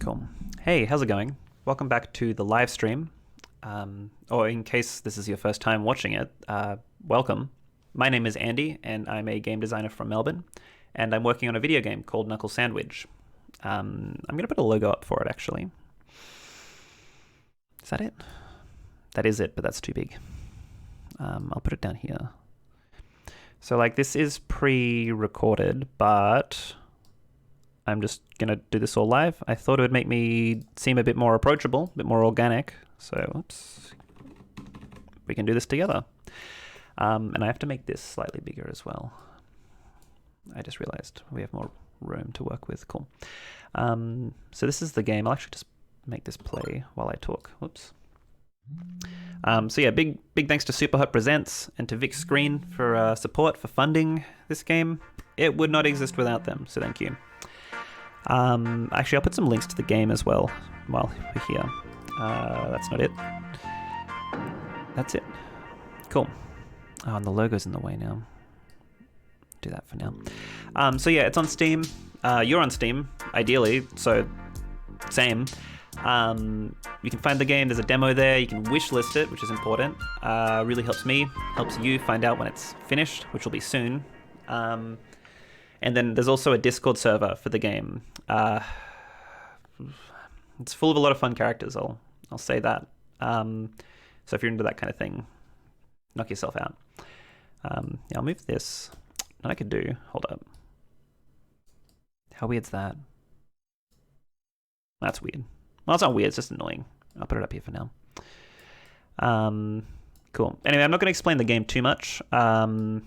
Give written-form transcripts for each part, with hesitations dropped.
Cool. Hey, how's it going? Welcome back to the live stream. Or in case this is your first time watching it, welcome. My name is Andy, and I'm a game designer from Melbourne, and I'm working on a video game called Knuckle Sandwich. I'm going to put a logo up for it, actually. Is that it? That is it, but that's too big. I'll put it down here. So, like, this is pre-recorded, but I'm just going to do this all live. I thought it would make me seem a bit more approachable, a bit more organic. So, oops. We can do this together. And I have to make this slightly bigger as well. I just realized we have more room to work with. Cool. So this is the game. I'll actually just make this play while I talk. Whoops. So yeah, big thanks to Superhot Presents and to Vic Screen for support for funding this game. It would not exist without them, so thank you. Actually, I'll put some links to the game as well while we're here. That's not it. That's it. Cool. Oh, and the logo's in the way now. Do that for now. So yeah, it's on Steam. You're on Steam, ideally, so same. You can find the game. There's a demo there. You can wishlist it, which is important. Really helps me, helps you find out when it's finished, which will be soon. And then there's also a Discord server for the game. It's full of a lot of fun characters. I'll say that. So if you're into that kind of thing, knock yourself out. Yeah, I'll move this. What I could do. Hold up. How weird's that? That's weird. Well, it's not weird. It's just annoying. I'll put it up here for now. Cool. Anyway, I'm not going to explain the game too much. I'm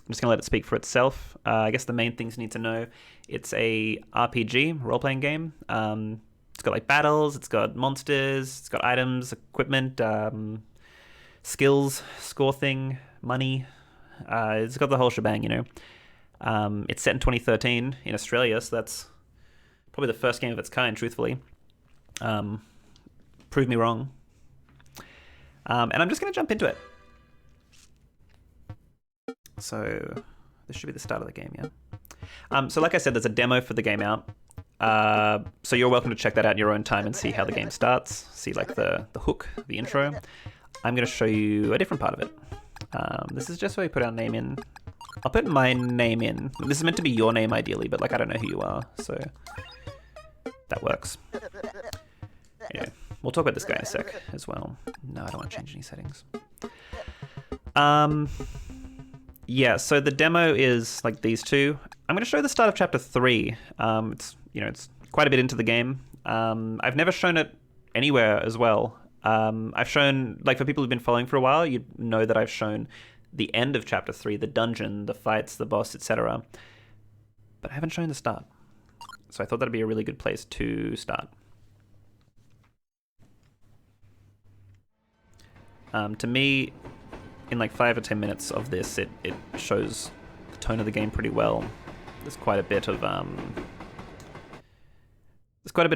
just going to let it speak for itself. I guess the main things you need to know. It's a RPG, role-playing game. It's got like battles, it's got monsters, it's got items, equipment, skills, score thing, money. It's got the whole shebang, you know. It's set in 2013 in Australia, so that's probably the first game of its kind, truthfully. Prove me wrong. And I'm just going to jump into it. So this should be the start of the game, yeah? So like I said, there's a demo for the game out. So you're welcome to check that out in your own time and see how the game starts. See like the hook, the intro. I'm going to show you a different part of it. This is just where we put our name in. I'll put my name in. This is meant to be your name ideally, but like I don't know who you are, so that works. Yeah, we'll talk about this guy in a sec as well. No, I don't want to change any settings. Yeah, so the demo is like these two. I'm going to show the start of chapter 3. It's quite a bit into the game. I've never shown it anywhere as well. I've shown, like for people who've been following for a while, you know that I've shown the end of chapter 3, the dungeon, the fights, the boss, etc. But I haven't shown the start. So I thought that'd be a really good place to start. To me, in like 5 or 10 minutes of this, it shows the tone of the game pretty well. There's quite a bit of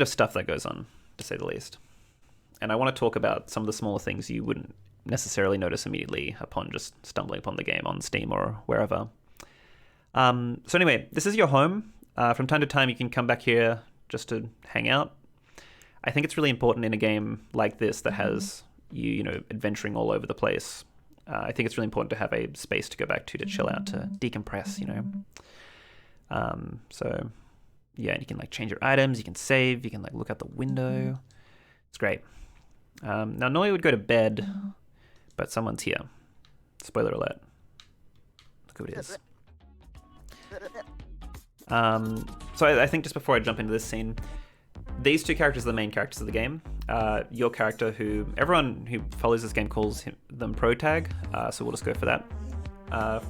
stuff that goes on, to say the least. And I want to talk about some of the smaller things you wouldn't necessarily notice immediately upon just stumbling upon the game on Steam or wherever. So anyway, this is your home. From time to time, you can come back here just to hang out. I think it's really important in a game like this that has you adventuring all over the place. I think it's really important to have a space to go back to chill out, to decompress, So, yeah, you can like change your items, you can save, you can like look out the window. It's great. Now, normally I would go to bed, but someone's here. Spoiler alert. Look who it is. So I think just before I jump into this scene, these two characters are the main characters of the game. Your character, who everyone who follows this game calls them Protag, so we'll just go for that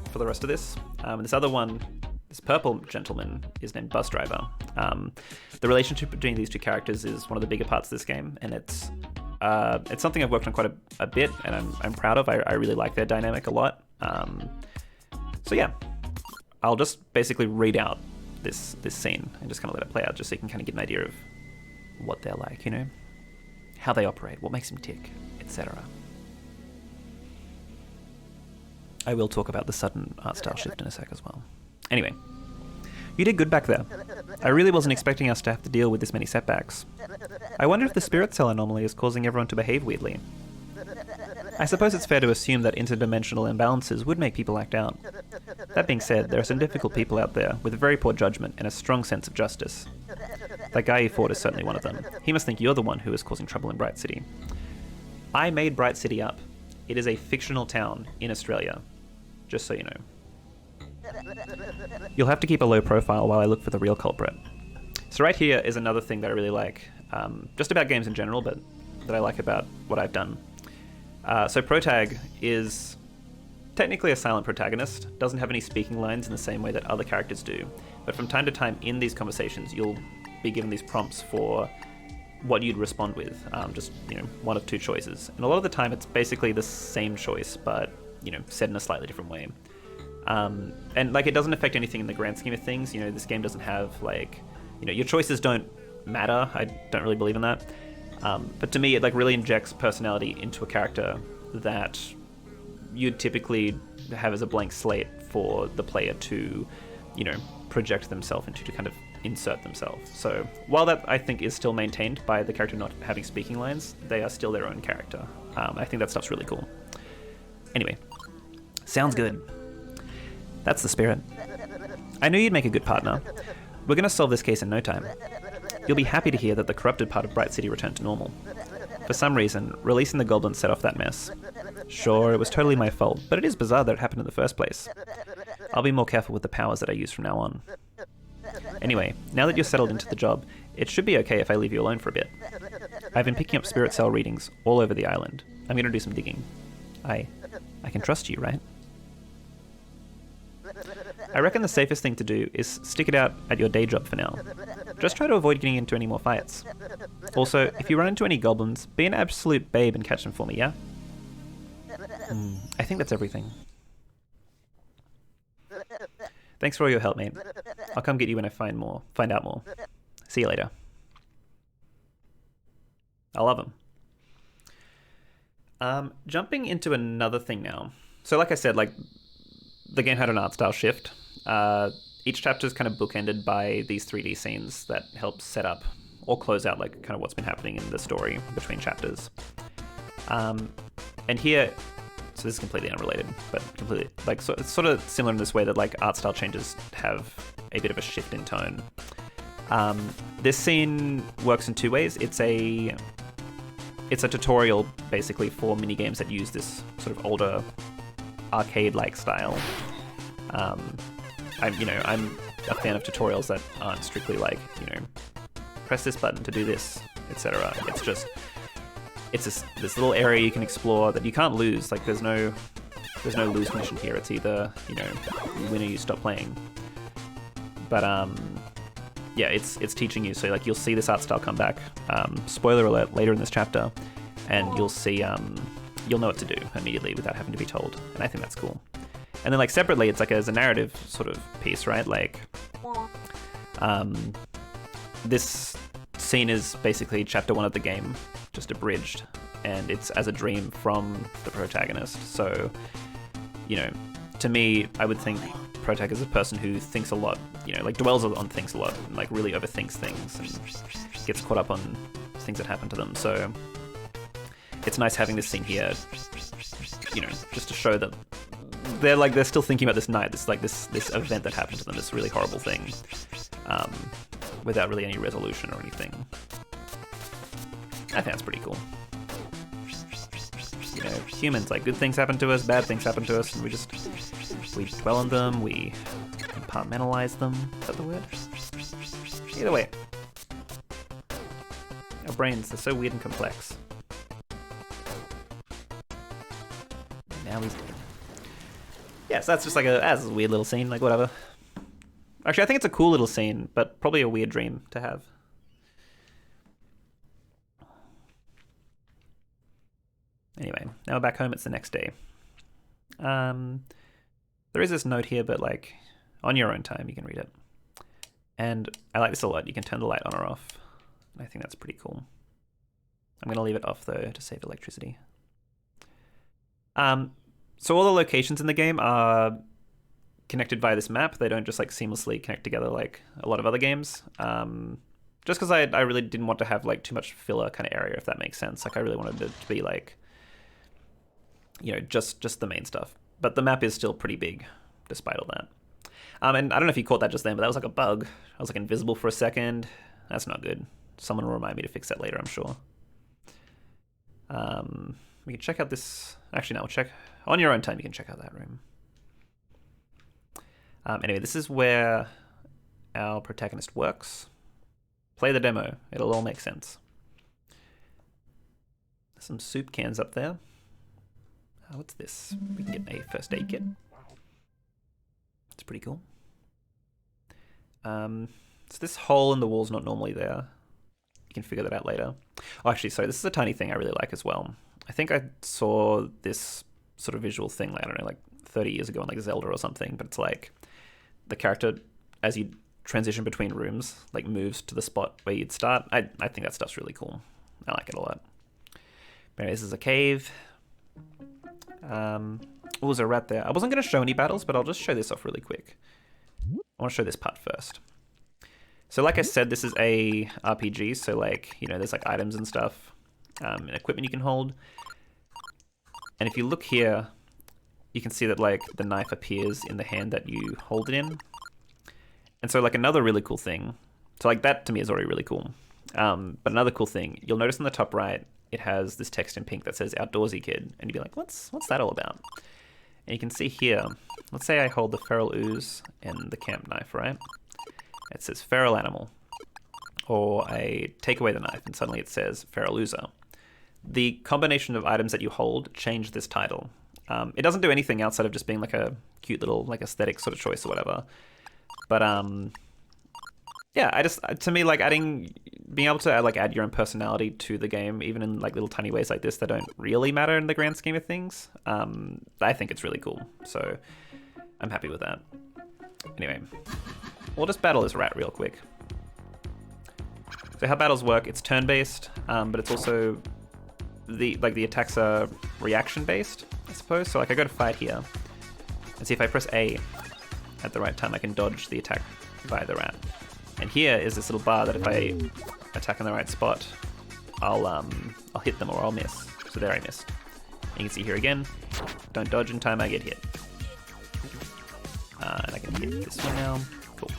for the rest of this. This other one, this purple gentleman, is named Bus Driver. The relationship between these two characters is one of the bigger parts of this game, and it's something I've worked on quite a bit, and I'm proud of. I really like their dynamic a lot. So yeah, I'll just basically read out this scene and just kind of let it play out, just so you can kind of get an idea of what they're like, how they operate, what makes them tick, etc. I will talk about the sudden art style shift in a sec as well. Anyway, You did good back there. I really wasn't expecting us to have to deal with this many setbacks. I wonder if the spirit cell anomaly is causing everyone to behave weirdly. I suppose it's fair to assume that interdimensional imbalances would make people act out. That being said, there are some difficult people out there with very poor judgment and a strong sense of justice. That guy you fought is certainly one of them. He must think you're the one who is causing trouble in Bright City. I made Bright City up. It is a fictional town in Australia, just so you know. You'll have to keep a low profile while I look for the real culprit. So right here is another thing that I really like, just about games in general, but that I like about what I've done. So Protag is technically a silent protagonist, doesn't have any speaking lines in the same way that other characters do, but from time to time in these conversations you'll be given these prompts for what you'd respond with, just, you know, one of two choices. And a lot of the time it's basically the same choice, but, you know, said in a slightly different way. And, like, it doesn't affect anything in the grand scheme of things. You know, this game doesn't have, like, you know, your choices don't matter. I don't really believe in that. But to me, it, like, really injects personality into a character that you'd typically have as a blank slate for the player to, you know, project themselves into, to kind of insert themselves. So while that, I think, is still maintained by the character not having speaking lines, they are still their own character. I think that stuff's really cool. Anyway, sounds good. That's the spirit. I knew you'd make a good partner. We're going to solve this case in no time. You'll be happy to hear that the corrupted part of Bright City returned to normal. For some reason, releasing the goblins set off that mess. Sure, it was totally my fault, but it is bizarre that it happened in the first place. I'll be more careful with the powers that I use from now on. Anyway, now that you're settled into the job, it should be okay if I leave you alone for a bit. I've been picking up spirit cell readings all over the island. I'm going to do some digging. I can trust you, right? I reckon the safest thing to do is stick it out at your day job for now. Just try to avoid getting into any more fights. Also, if you run into any goblins, be an absolute babe and catch them for me, yeah? I think that's everything. Thanks for all your help, mate. I'll come get you when I find out more. See you later. I love him. Jumping into another thing now. So like I said, like, the game had an art style shift. Each chapter is kind of bookended by these 3D scenes that help set up or close out, like, kind of what's been happening in the story between chapters. And here, so this is completely unrelated, but completely, like, so it's sort of similar in this way that, like, art style changes have a bit of a shift in tone. This scene works in two ways. It's a tutorial basically for mini games that use this sort of older arcade-like style. I'm a fan of tutorials that aren't strictly like, you know, press this button to do this, etc. It's this little area you can explore that you can't lose. Like, there's no lose mission here. It's either, you know, you win or you stop playing. But yeah, it's teaching you. So, like, you'll see this art style come back. Spoiler alert, later in this chapter, and you'll see you'll know what to do immediately without having to be told, and I think that's cool. And then, like, separately, it's like as a narrative sort of piece, right? Like, this scene is basically chapter 1 of the game, just abridged, and it's as a dream from the protagonist. So, you know, to me, I would think Protag is a person who thinks a lot, you know, like, dwells on things a lot, and, like, really overthinks things and gets caught up on things that happen to them. So it's nice having this scene here, you know, just to show that they're still thinking about this night, this event that happened to them, this really horrible thing, without really any resolution or anything. I think that's pretty cool. You know, humans, like, good things happen to us, bad things happen to us, and we dwell on them, we compartmentalize them. Is that the word? Either way. Our brains, they're so weird and complex. Now he's dead. Yeah, so that's just like that's a weird little scene, like, whatever. Actually, I think it's a cool little scene, but probably a weird dream to have. Anyway, now we're back home, it's the next day. There is this note here, but, like, on your own time you can read it. And I like this a lot. You can turn the light on or off. And I think that's pretty cool. I'm going to leave it off, though, to save electricity. So all the locations in the game are connected via this map. They don't just like seamlessly connect together like a lot of other games. Just because I really didn't want to have like too much filler kind of area, if that makes sense. Like I really wanted it to be like, you know, just the main stuff. But the map is still pretty big, despite all that. And I don't know if you caught that just then, but that was like a bug. I was like invisible for a second. That's not good. Someone will remind me to fix that later, I'm sure. We can check out this. Actually, no, we'll check on your own time. You can check out that room. Anyway, this is where our protagonist works. Play the demo. It'll all make sense. There's some soup cans up there. What's this? We can get a first aid kit. It's pretty cool. So this hole in the wall's not normally there. You can figure that out later. Oh, actually, sorry, this is a tiny thing I really like as well. I think I saw this sort of visual thing, like, I don't know, like 30 years ago in like Zelda or something, but it's like the character, as you transition between rooms, like moves to the spot where you'd start. I think that stuff's really cool. I like it a lot. But anyway, this is a cave. Oh, there's a rat there. I wasn't going to show any battles, but I'll just show this off really quick. I want to show this part first. So like I said, this is a RPG, so like, you know, there's like items and stuff, and equipment you can hold. And if you look here, you can see that like the knife appears in the hand that you hold it in. And so like another really cool thing, so like that to me is already really cool. But another cool thing, you'll notice in the top right, it has this text in pink that says outdoorsy kid. And you'd be like, what's that all about? And you can see here, let's say I hold the feral ooze and the camp knife, right? It says feral animal. Or I take away the knife and suddenly it says feral oozer. The combination of items that you hold change this title. It doesn't do anything outside of just being like a cute little like aesthetic sort of choice or whatever. But yeah, to me, like being able to add your own personality to the game, even in like little tiny ways like this that don't really matter in the grand scheme of things, I think it's really cool. So I'm happy with that. Anyway, we'll just battle this rat real quick. So how battles work, it's turn-based, but it's also the attacks are reaction-based, I suppose. So like I go to fight here, and see if I press A at the right time, I can dodge the attack by the rat. And here is this little bar that if I attack in the right spot, I'll hit them or I'll miss. So there I missed. And you can see here again, don't dodge in time, I get hit. And I can hit this one now. Cool.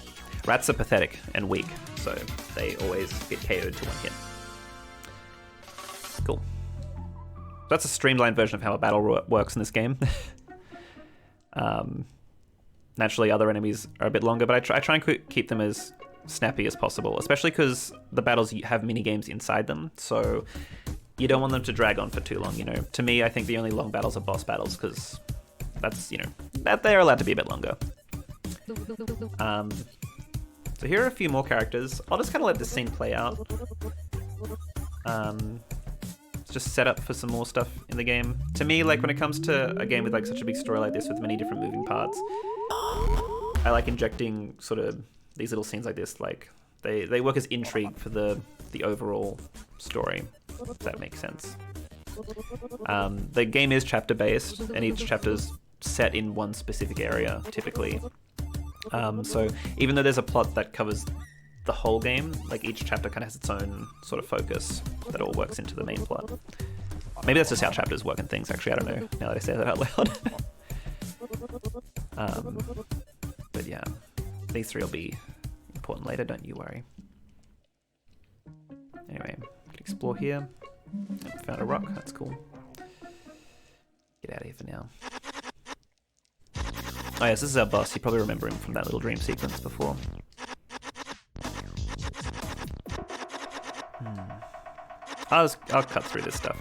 Rats are pathetic and weak, so they always get KO'd to one hit. Cool. That's a streamlined version of how a battle works in this game. Naturally, other enemies are a bit longer, but I try and keep them as snappy as possible, especially because the battles have mini games inside them, so you don't want them to drag on for too long. You know, to me, I think the only long battles are boss battles because that's, you know, that they're allowed to be a bit longer. So here are a few more characters. I'll just kind of let this scene play out. It's just set up for some more stuff in the game. To me, like when it comes to a game with like such a big story like this with many different moving parts, I like injecting sort of these little scenes like this. Like they work as intrigue for the overall story, if that makes sense. The game is chapter based, and each chapter's set in one specific area typically. So even though there's a plot that covers the whole game, like each chapter kind of has its own sort of focus that all works into the main plot. Maybe that's just how chapters work and things, actually, I don't know, now that I say that out loud. But yeah, these three will be important later, don't you worry. Anyway, we can explore here. Found a rock, that's cool. Get out of here for now. Oh yes, this is our boss. You probably remember him from that little dream sequence before. I'll cut through this stuff.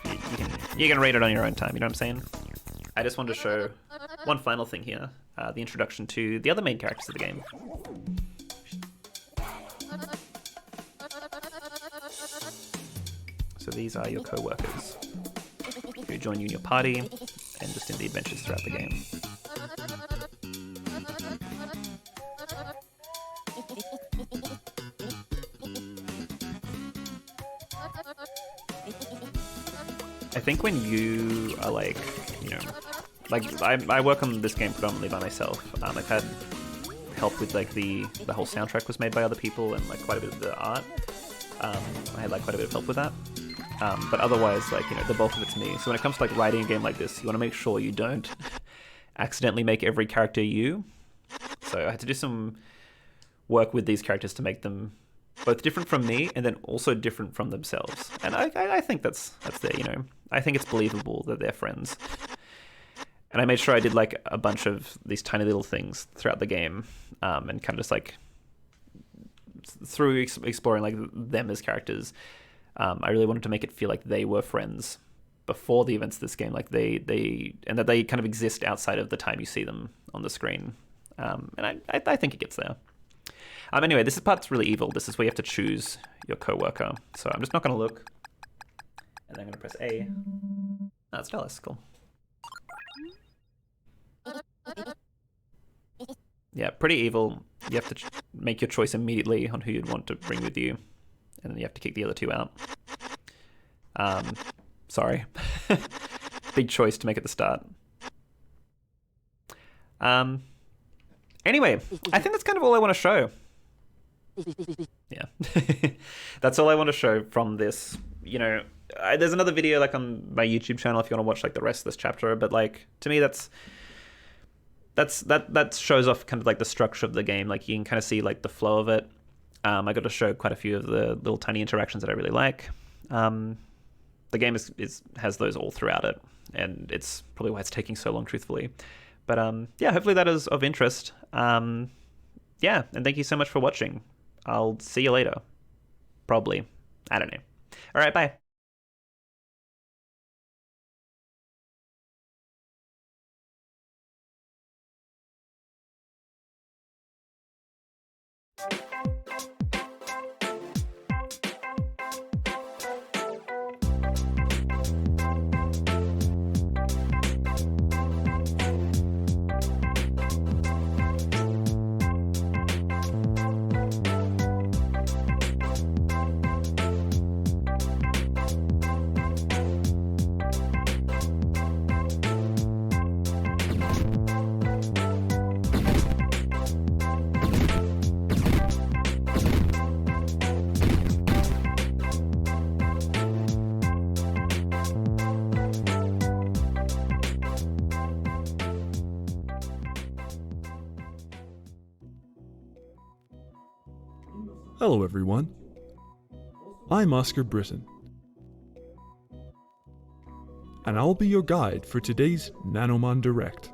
You can read it on your own time, you know what I'm saying? I just wanted to show one final thing here. The introduction to the other main characters of the game. So these are your co-workers who join you in your party and just in the adventures throughout the game. I think when you are like, you know, like I work on this game predominantly by myself. I've had help with like the whole soundtrack was made by other people, and like quite a bit of the art. I had like quite a bit of help with that. But otherwise, like, you know, the bulk of it's me. So when it comes to like writing a game like this, you want to make sure you don't accidentally make every character you. So I had to do some work with these characters to make them both different from me and then also different from themselves. And I think that's there, you know. I think it's believable that they're friends. And I made sure I did like a bunch of these tiny little things throughout the game, and kind of just like through exploring like them as characters. I really wanted to make it feel like they were friends before the events of this game, like they and that they kind of exist outside of the time you see them on the screen. And I think it gets there. Anyway, this part's really evil. This is where you have to choose your coworker. So I'm just not going to look, and then I'm going to press A. That's Dallas. Cool. Yeah, pretty evil. You have to make your choice immediately on who you'd want to bring with you, and then you have to kick the other two out. Sorry. Big choice to make at the start. Anyway, I think that's kind of all I want to show. Yeah. That's all I want to show from this. You know, there's another video like on my YouTube channel if you want to watch like the rest of this chapter, but like to me that shows off kind of like the structure of the game. Like you can kind of see like the flow of it. I got to show quite a few of the little tiny interactions that I really like. The game has those all throughout it, and it's probably why it's taking so long, truthfully. But yeah, hopefully that is of interest. Yeah, and thank you so much for watching. I'll see you later. Probably. I don't know. All right, bye. Hello everyone, I'm Oscar Britton, and I'll be your guide for today's Nanomon Direct.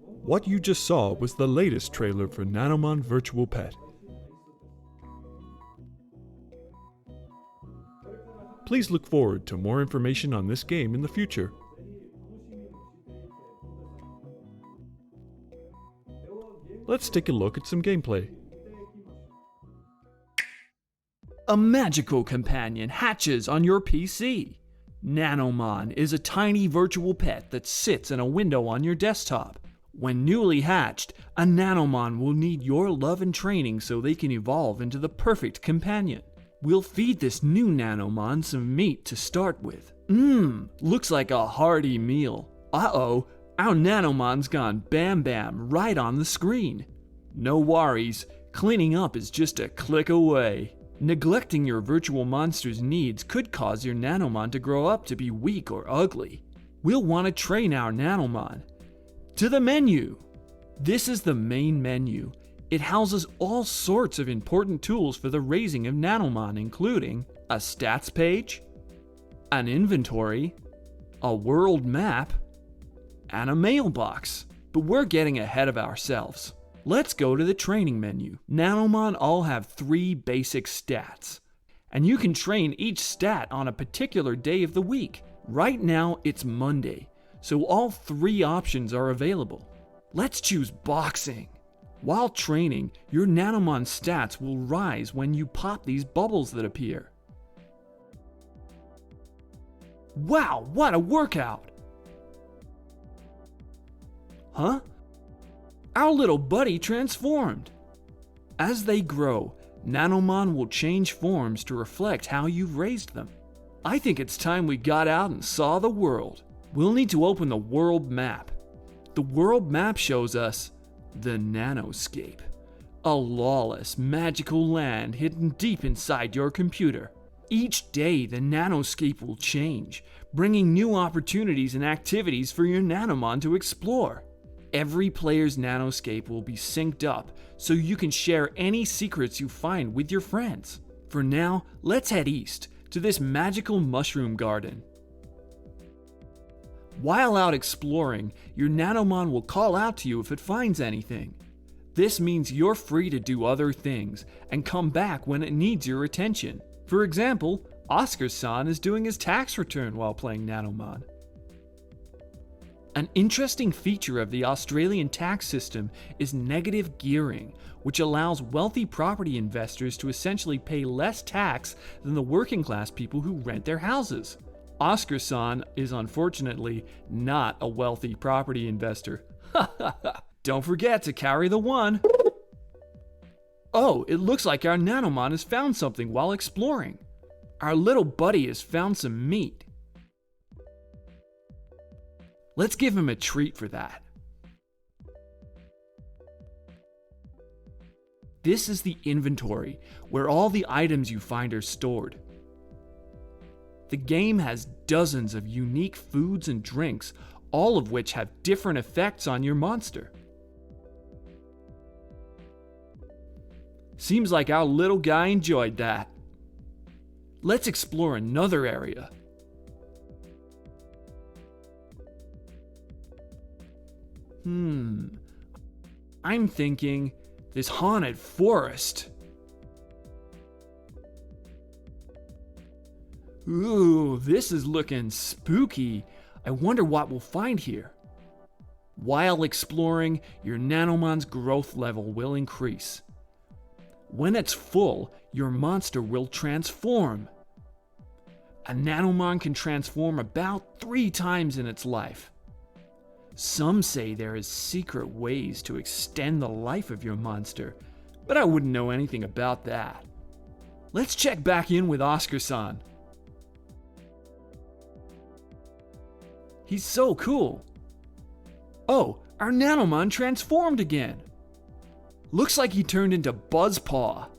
What you just saw was the latest trailer for Nanomon Virtual Pet. Please look forward to more information on this game in the future. Let's take a look at some gameplay. A magical companion hatches on your PC. Nanomon is a tiny virtual pet that sits in a window on your desktop. When newly hatched, a Nanomon will need your love and training so they can evolve into the perfect companion. We'll feed this new Nanomon some meat to start with. Looks like a hearty meal. Uh-oh. Our Nanomon's gone bam bam right on the screen. No worries, cleaning up is just a click away. Neglecting your virtual monster's needs could cause your Nanomon to grow up to be weak or ugly. We'll want to train our Nanomon. To the menu! This is the main menu. It houses all sorts of important tools for the raising of Nanomon, including a stats page, an inventory, a world map, and a mailbox. But we're getting ahead of ourselves. Let's go to the training menu. Nanomon all have 3 basic stats, and you can train each stat on a particular day of the week. Right now it's Monday, so all 3 options are available. Let's choose boxing. While training, your Nanomon stats will rise when you pop these bubbles that appear. Wow, what a workout! Huh? Our little buddy transformed. As they grow, Nanomon will change forms to reflect how you've raised them. I think it's time we got out and saw the world. We'll need to open the world map. The world map shows us the nanoscape, a lawless, magical land hidden deep inside your computer. Each day, the nanoscape will change, bringing new opportunities and activities for your Nanomon to explore. Every player's nanoscape will be synced up so you can share any secrets you find with your friends. For now, let's head east to this magical mushroom garden. While out exploring, your Nanomon will call out to you if it finds anything. This means you're free to do other things and come back when it needs your attention. For example, Oscar-san is doing his tax return while playing Nanomon. An interesting feature of the Australian tax system is negative gearing, which allows wealthy property investors to essentially pay less tax than the working class people who rent their houses. Oscar-san is unfortunately not a wealthy property investor. Don't forget to carry the 1. Oh, it looks like our Nanomon has found something while exploring. Our little buddy has found some meat. Let's give him a treat for that. This is the inventory, where all the items you find are stored. The game has dozens of unique foods and drinks, all of which have different effects on your monster. Seems like our little guy enjoyed that. Let's explore another area. I'm thinking this haunted forest. Ooh, this is looking spooky. I wonder what we'll find here. While exploring, your Nanomon's growth level will increase. When it's full, your monster will transform. A Nanomon can transform about 3 times in its life. Some say there is secret ways to extend the life of your monster, but I wouldn't know anything about that. Let's check back in with Oscar-san. He's so cool. Oh, our Nanomon transformed again. Looks like he turned into Buzzpaw.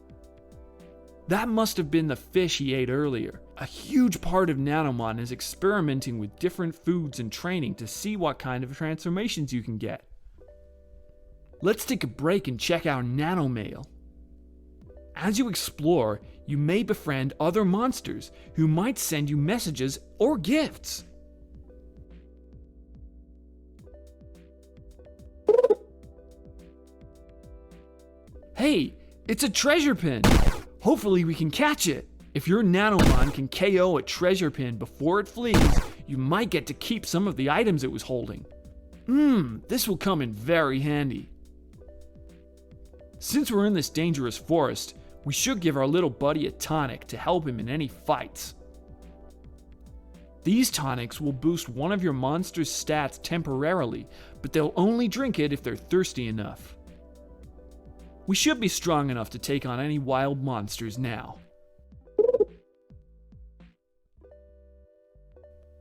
That must have been the fish he ate earlier. A huge part of Nanomon is experimenting with different foods and training to see what kind of transformations you can get. Let's take a break and check out Nanomail. As you explore, you may befriend other monsters who might send you messages or gifts. Hey, it's a treasure pin! Hopefully we can catch it! If your Nanomon can KO a treasure pin before it flees, you might get to keep some of the items it was holding. This will come in very handy. Since we're in this dangerous forest, we should give our little buddy a tonic to help him in any fights. These tonics will boost one of your monster's stats temporarily, but they'll only drink it if they're thirsty enough. We should be strong enough to take on any wild monsters now.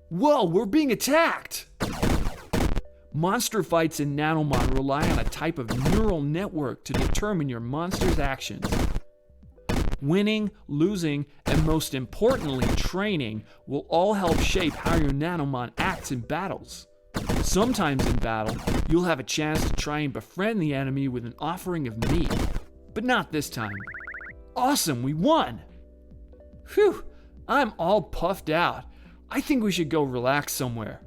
Whoa, we're being attacked! Monster fights in Nanomon rely on a type of neural network to determine your monster's actions. Winning, losing, and most importantly, training will all help shape how your Nanomon acts in battles. Sometimes in battle, you'll have a chance to try and befriend the enemy with an offering of meat, but not this time. Awesome, we won! Phew, I'm all puffed out. I think we should go relax somewhere.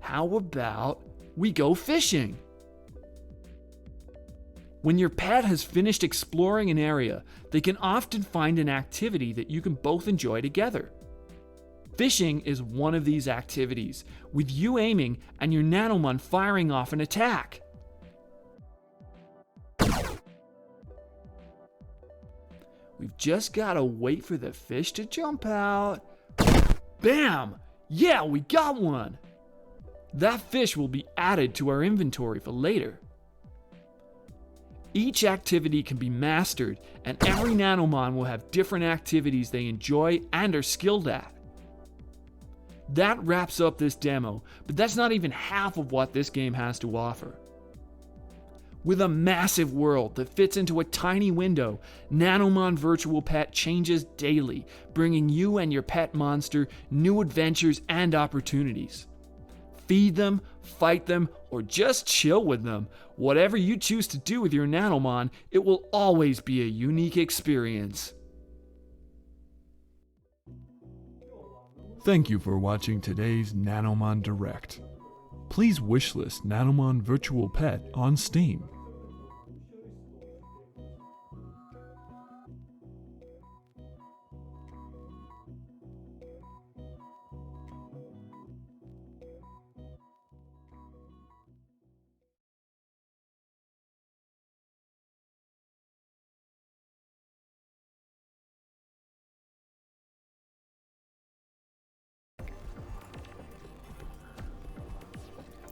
How about we go fishing? When your pet has finished exploring an area, they can often find an activity that you can both enjoy together. Fishing is one of these activities, with you aiming and your Nanomon firing off an attack. We've just gotta wait for the fish to jump out. Bam! Yeah, we got one! That fish will be added to our inventory for later. Each activity can be mastered, and every Nanomon will have different activities they enjoy and are skilled at. That wraps up this demo, but that's not even half of what this game has to offer. With a massive world that fits into a tiny window, Nanomon Virtual Pet changes daily, bringing you and your pet monster new adventures and opportunities. Feed them, fight them, or just chill with them. Whatever you choose to do with your Nanomon, it will always be a unique experience. Thank you for watching today's Nanomon Direct. Please wishlist Nanomon Virtual Pet on Steam.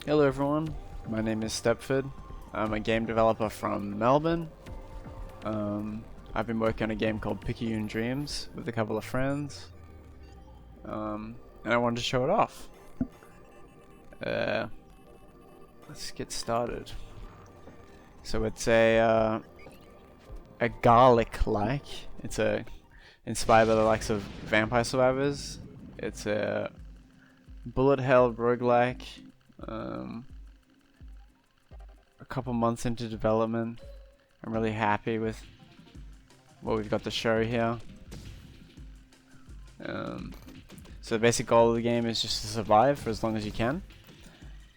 Hello everyone, my name is Stepford. I'm a game developer from Melbourne. I've been working on a game called Picayune Dreams with a couple of friends. And I wanted to show it off. Let's get started. So it's a garlic-like. It's inspired by the likes of Vampire Survivors. It's a bullet hell roguelike. A couple months into development, I'm really happy with what we've got to show here. So the basic goal of the game is just to survive for as long as you can.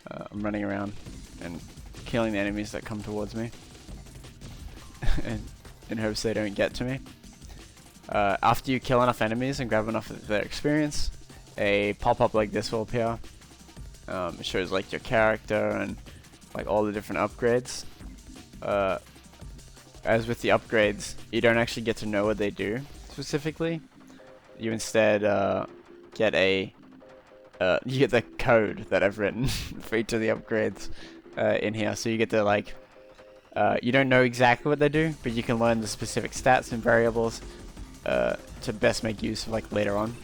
I'm running around and killing the enemies that come towards me and in hopes they don't get to me. After you kill enough enemies and grab enough of their experience, a pop-up like this will appear. It shows like your character and like all the different upgrades. As with the upgrades, you don't actually get to know what they do specifically. You instead get you get the code that I've written for each of the upgrades in here. So you get to like you don't know exactly what they do, but you can learn the specific stats and variables to best make use of like later on.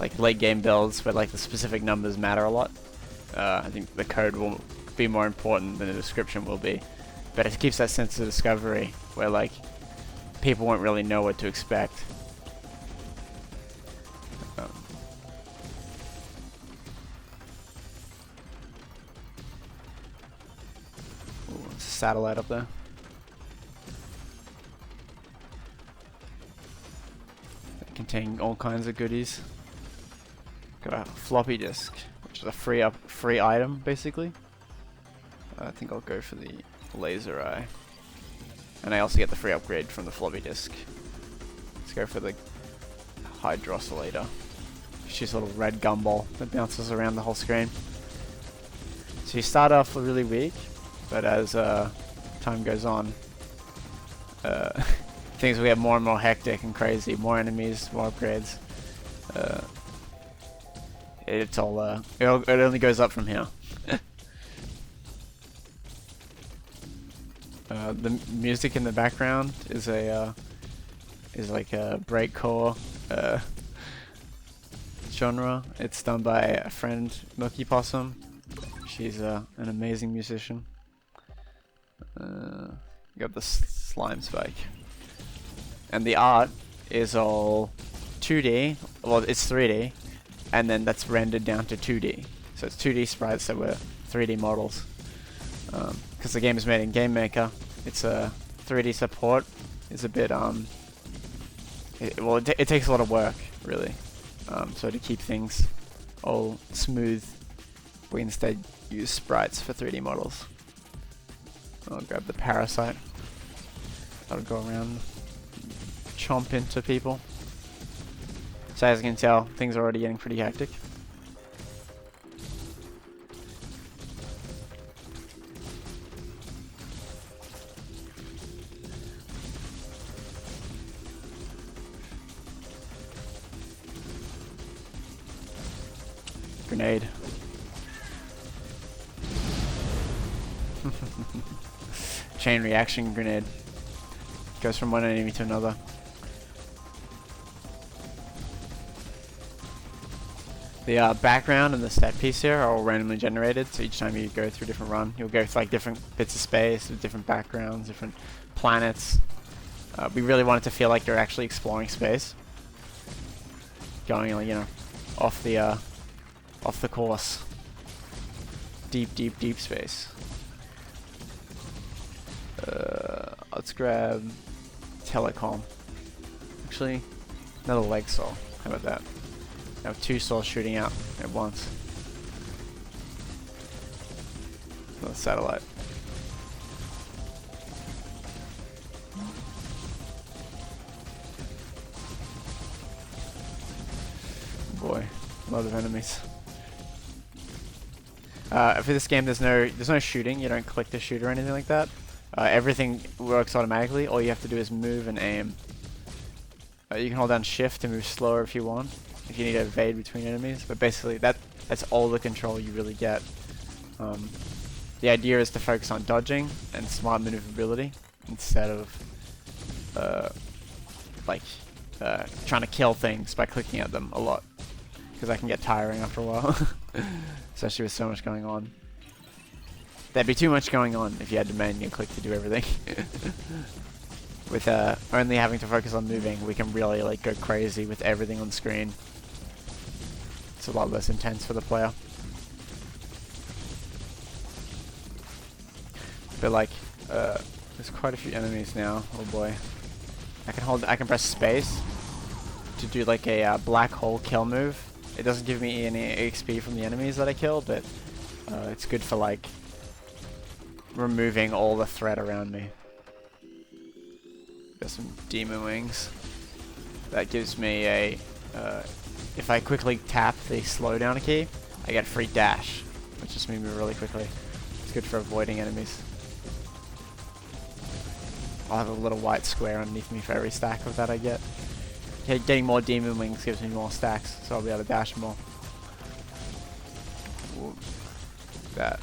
Like late game builds where like the specific numbers matter a lot. I think the code will be more important than the description will be, but it keeps that sense of discovery where like people won't really know what to expect. Ooh, it's a satellite up there. They contain all kinds of goodies. Got a floppy disk, which is a free item basically. I think I'll go for the laser eye, and I also get the free upgrade from the floppy disk. Let's go for the hydrosylator. She's a little red gumball that bounces around the whole screen. So you start off really weak, but as time goes on, things will get more and more hectic and crazy. More enemies, more upgrades. It's all it only goes up from here. The music in the background is like a breakcore genre. It's done by a friend, Milky Possum. She's an amazing musician. You got the slime spike, and the art is all 2D. Well, it's 3D. And then that's rendered down to 2D. So it's 2D sprites that were 3D models. Because the game is made in Game Maker, it's a 3D support. It's a bit it takes a lot of work, really. So to keep things all smooth, we instead use sprites for 3D models. I'll grab the parasite. That'll go around, chomp into people. So as you can tell, things are already getting pretty hectic. chain reaction grenade. Goes from one enemy to another. The background and the stat piece here are all randomly generated, so each time you go through a different run, you'll go through like different bits of space with different backgrounds, different planets. We really want it to feel like you're actually exploring space, going, you know, off the course, deep space. Let's grab telecom. Actually, another leg saw. How about that? I have 2 saws shooting out at once. Another satellite. Boy, a lot of enemies. For this game, there's no shooting. You don't click to shoot or anything like that. Everything works automatically. All you have to do is move and aim. You can hold down shift to move slower if you want, if you need to evade between enemies. But basically, that's all the control you really get. The idea is to focus on dodging and smart maneuverability instead of trying to kill things by clicking at them a lot, because that can get tiring after a while, especially with so much going on. There'd be too much going on if you had to manually click to do everything. With only having to focus on moving, we can really like go crazy with everything on screen. It's a lot less intense for the player. But like, there's quite a few enemies now. Oh boy. I can press space to do like a black hole kill move. It doesn't give me any XP from the enemies that I kill, but it's good for like removing all the threat around me. Got some demon wings. That gives me a, if I quickly tap the slowdown key, I get free dash, which just moves me really quickly. It's good for avoiding enemies. I'll have a little white square underneath me for every stack of that I get. Getting more demon wings gives me more stacks, so I'll be able to dash more. Ooh, that.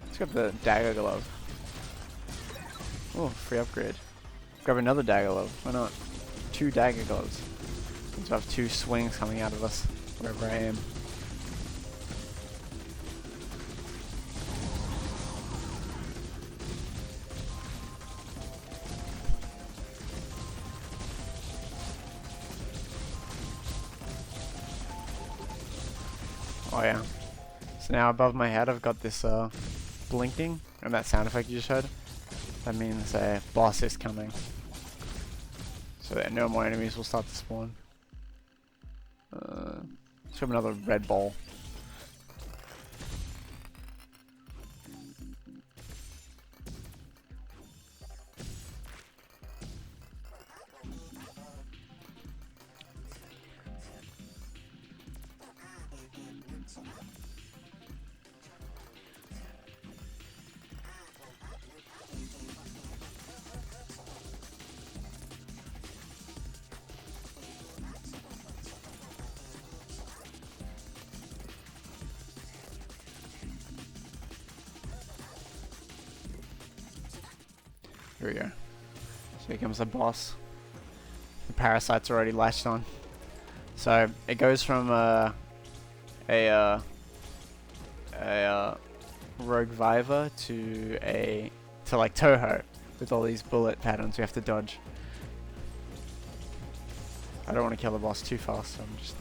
Let's grab the dagger glove. Oh, free upgrade. Grab another dagger glove. Why not? 2 dagger gloves. So I have 2 swings coming out of us wherever I am. Oh yeah. So now above my head I've got this blinking, and that sound effect you just heard. That means a boss is coming. So that no more enemies will start to spawn. Let's have another red ball. Here we go. So here comes the boss. The parasite's already latched on. So it goes from a Rogue Viva to like Toho with all these bullet patterns we have to dodge. I don't want to kill the boss too fast, so I'm just...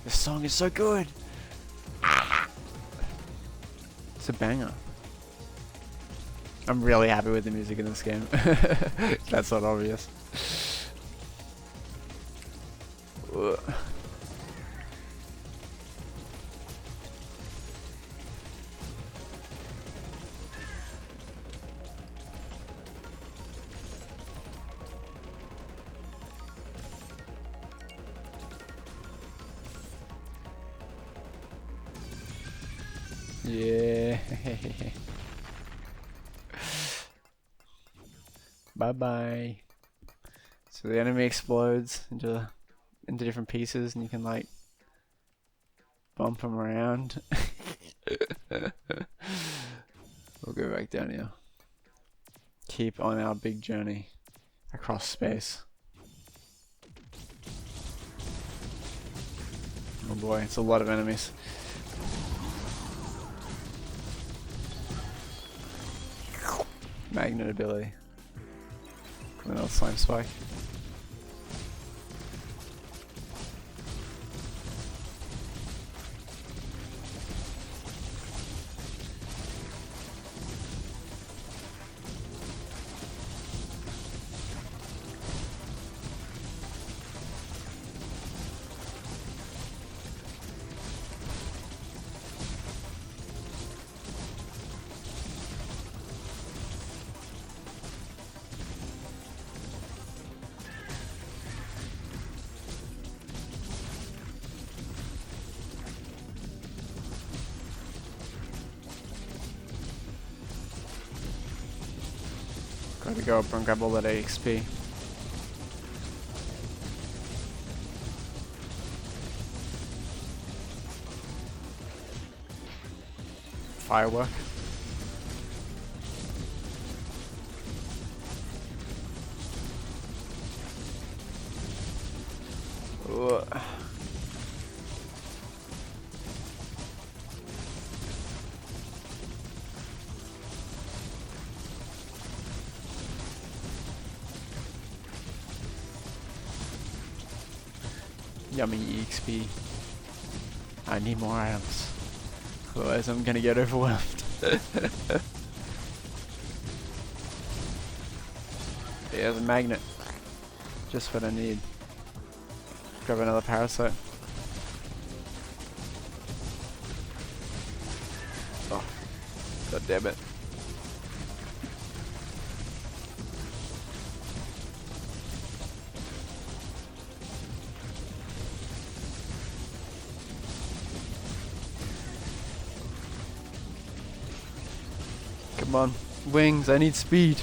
This song is so good! It's a banger. I'm really happy with the music in this game. That's not obvious. Yeah. Bye bye. So the enemy explodes into different pieces, and you can like bump them around. We'll go back down here. Keep on our big journey across space. Oh boy, it's a lot of enemies. Magnet ability. Another slime spike. Gotta go up and grab all that XP. Firework. Ugh. Yummy EXP. I need more items. Otherwise I'm gonna get overwhelmed. There's a magnet. Just what I need. Grab another parasite. Oh. God damn it. Come on, wings, I need speed.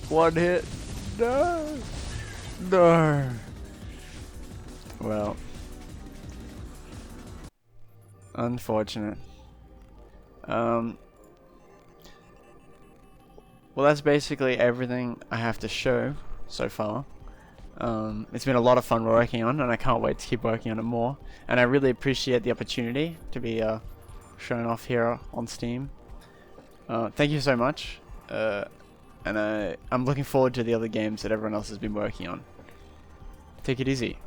One hit. No. No. Well. Unfortunate. Well, that's basically everything I have to show so far. It's been a lot of fun working on, and I can't wait to keep working on it more. And I really appreciate the opportunity to be shown off here on Steam. Thank you so much, and I'm looking forward to the other games that everyone else has been working on. Take it easy.